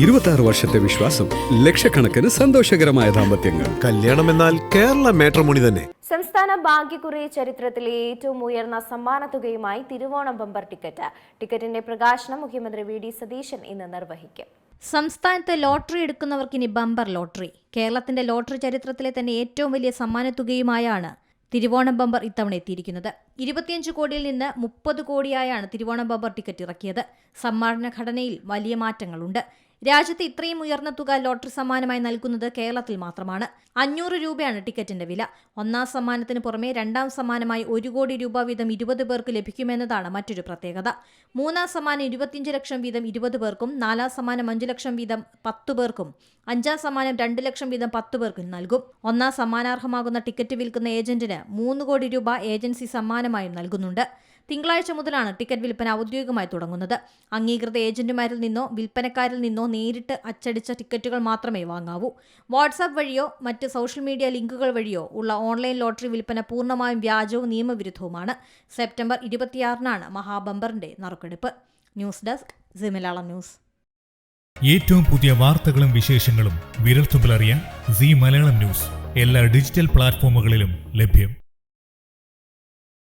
26 വർഷത്തെ വിശ്വാസം, ലക്ഷക്കണക്കിന് സന്തോഷകരമായ ദാമ്പത്യങ്ങൾ. കല്യാണം എന്നാൽ കേരള മാട്രിമോണി തന്നെ. സംസ്ഥാന ഭാഗ്യക്കുറി ചരിത്രത്തിലെ ഏറ്റവും ഉയർന്ന സമ്മാനത്തുകയുമായി തിരുവോണം ബമ്പർ ടിക്കറ്റിന്റെ പ്രകാശനം മുഖ്യമന്ത്രി വി.ഡി. സതീശൻ ഇന്ന് നിർവഹിക്കും. സംസ്ഥാനത്ത് ലോട്ടറി എടുക്കുന്നവർക്കിനി ബമ്പർ ലോട്ടറി. കേരളത്തിന്റെ ലോട്ടറി ചരിത്രത്തിലെ തന്നെ ഏറ്റവും വലിയ സമ്മാനത്തുകയുമായാണ് തിരുവോണം ബമ്പർ ഇത്തവണ എത്തിയിരിക്കുന്നത്. 25 കോടിയിൽ നിന്ന് 30 കോടിയായാണ് തിരുവോണം ബമ്പർ ടിക്കറ്റ് ഇറക്കിയത്. സമ്മാന ഘടനയിൽ വലിയ മാറ്റങ്ങളുണ്ട്. രാജ്യത്ത് ഇത്രയും ഉയർന്ന തുക ലോട്ടറി സമ്മാനമായി നൽകുന്നത് കേരളത്തിൽ മാത്രമാണ്. 500 രൂപയാണ് ടിക്കറ്റിന്റെ വില. ഒന്നാം സമ്മാനത്തിന് പുറമെ രണ്ടാം സമ്മാനമായി 1 കോടി രൂപ വീതം 20 പേർക്ക് ലഭിക്കുമെന്നതാണ് മറ്റൊരു പ്രത്യേകത. മൂന്നാം സമ്മാനം 25 ലക്ഷം വീതം 20 പേർക്കും, നാലാം സമ്മാനം 5 ലക്ഷം വീതം 10 പേർക്കും, അഞ്ചാം സമ്മാനം 2 ലക്ഷം വീതം 10 പേർക്കും നൽകും. ഒന്നാം സമ്മാനാർഹമാകുന്ന ടിക്കറ്റ് വിൽക്കുന്ന ഏജന്റിന് 3 കോടി രൂപ ഏജൻസി സമ്മാനമായും നൽകുന്നുണ്ട്. തിങ്കളാഴ്ച മുതലാണ് ടിക്കറ്റ് വിൽപ്പന ഔദ്യോഗികമായി തുടങ്ങുന്നത്. അംഗീകൃത ഏജന്റുമാരിൽ നിന്നോ വിൽപ്പനക്കാരിൽ നിന്നോ നേരിട്ട് അച്ചടിച്ച ടിക്കറ്റുകൾ മാത്രമേ വാങ്ങാവൂ. വാട്സാപ്പ് വഴിയോ മറ്റ് സോഷ്യൽ മീഡിയ ലിങ്കുകൾ വഴിയോ ഉള്ള ഓൺലൈൻ ലോട്ടറി വിൽപ്പന പൂർണ്ണമായും വ്യാജവും നിയമവിരുദ്ധവുമാണ്. സെപ്റ്റംബർ 26-നാണ് മഹാബമ്പറിന്റെ നറുക്കെടുപ്പ്. News desk C Malayalam news. ഏറ്റവും പുതിയ വാർത്തകളും വിശേഷങ്ങളും വിരൽത്തുമ്പിലറിയാൻ സി മലയാളം ന്യൂസ് എല്ലാ ഡിജിറ്റൽ പ്ലാറ്റ്ഫോമുകളിലും ലഭ്യം.